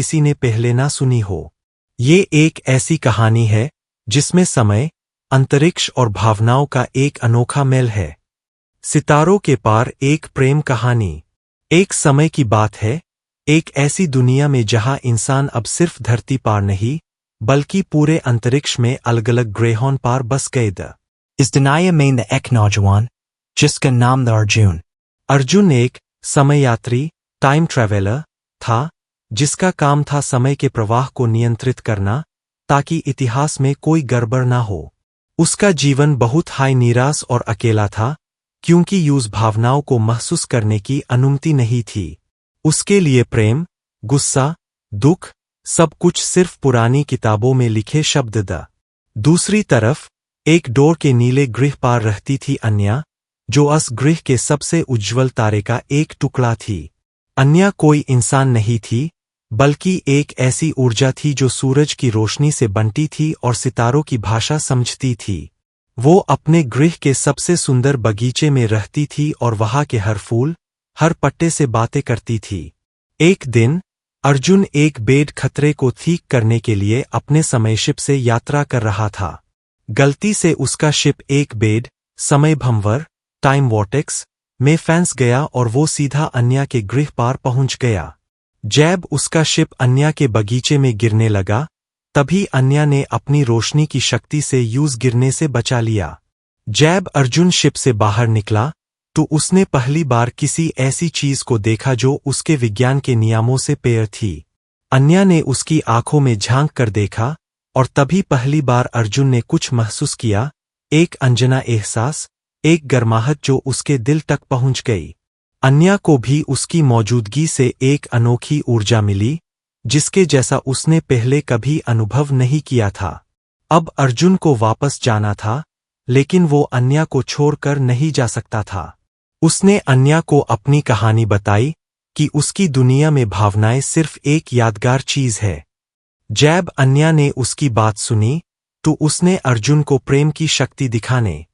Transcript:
किसी ने पहले ना सुनी हो। ये एक ऐसी कहानी है जिसमें समय, अंतरिक्ष और भावनाओं का एक अनोखा मेल है। सितारों के पार एक प्रेम कहानी। एक समय की बात है, एक ऐसी दुनिया में जहां इंसान अब सिर्फ धरती पार नहीं, बल्कि पूरे अंतरिक्ष में अलग-अलग ग्रहों पार बस गए द। इस दुनिया में एक नौजवान जिसका नाम था अर्जुन। अर्जुन एक समय यात्री, टाइम ट्रैवलर था, जिसका काम था समय के प्रवाह को नियंत्रित करना ताकि इतिहास में कोई गड़बड़ ना हो। उसका जीवन बहुत हाई निराश और अकेला था, क्योंकि यूज भावनाओं को महसूस करने की अनुमति नहीं थी। उसके लिए प्रेम, गुस्सा, दुख, सब कुछ सिर्फ पुरानी किताबों में लिखे शब्द द। दूसरी तरफ एक डोर के नीले ग्रह पार रहती थी अन्या, जो अस ग्रह के सबसे उज्ज्वल तारे का एक टुकड़ा थी। अन्या कोई इंसान नहीं थी, बल्कि एक ऐसी ऊर्जा थी जो सूरज की रोशनी से बनती थी और सितारों की भाषा समझती थी। वो अपने गृह के सबसे सुंदर बगीचे में रहती थी और वहां के हर फूल, हर पत्ते से बातें करती थी। एक दिन अर्जुन एक बेड खतरे को ठीक करने के लिए अपने समय शिप से यात्रा कर रहा था। गलती से उसका शिप एक बेड, समय भंवर, टाइम वॉर्टेक्स में फंस गया और वो सीधा अन्या के गृह पार पहुंच गया। जैब उसका शिप अन्या के बगीचे में गिरने लगा, तभी अन्या ने अपनी रोशनी की शक्ति से यूज गिरने से बचा लिया। जैब अर्जुन शिप से बाहर निकला तो उसने पहली बार किसी ऐसी चीज को देखा जो उसके विज्ञान के नियमों से पेयर थी। अन्या ने उसकी आंखों में झांक कर देखा और तभी पहली बार अर्जुन ने कुछ महसूस किया, एक अनजाना एहसास, एक गर्माहट जो उसके दिल तक पहुंच गई। अन्या को भी उसकी मौजूदगी से एक अनोखी ऊर्जा मिली, जिसके जैसा उसने पहले कभी अनुभव नहीं किया था। अब अर्जुन को वापस जाना था, लेकिन वो अन्या को छोड़कर नहीं जा सकता था। उसने अन्या को अपनी कहानी बताई कि उसकी दुनिया में भावनाएं सिर्फ एक यादगार चीज है। जैब अन्या ने उसकी बात सुनी तो उसने अर्जुन को प्रेम की शक्ति दिखाने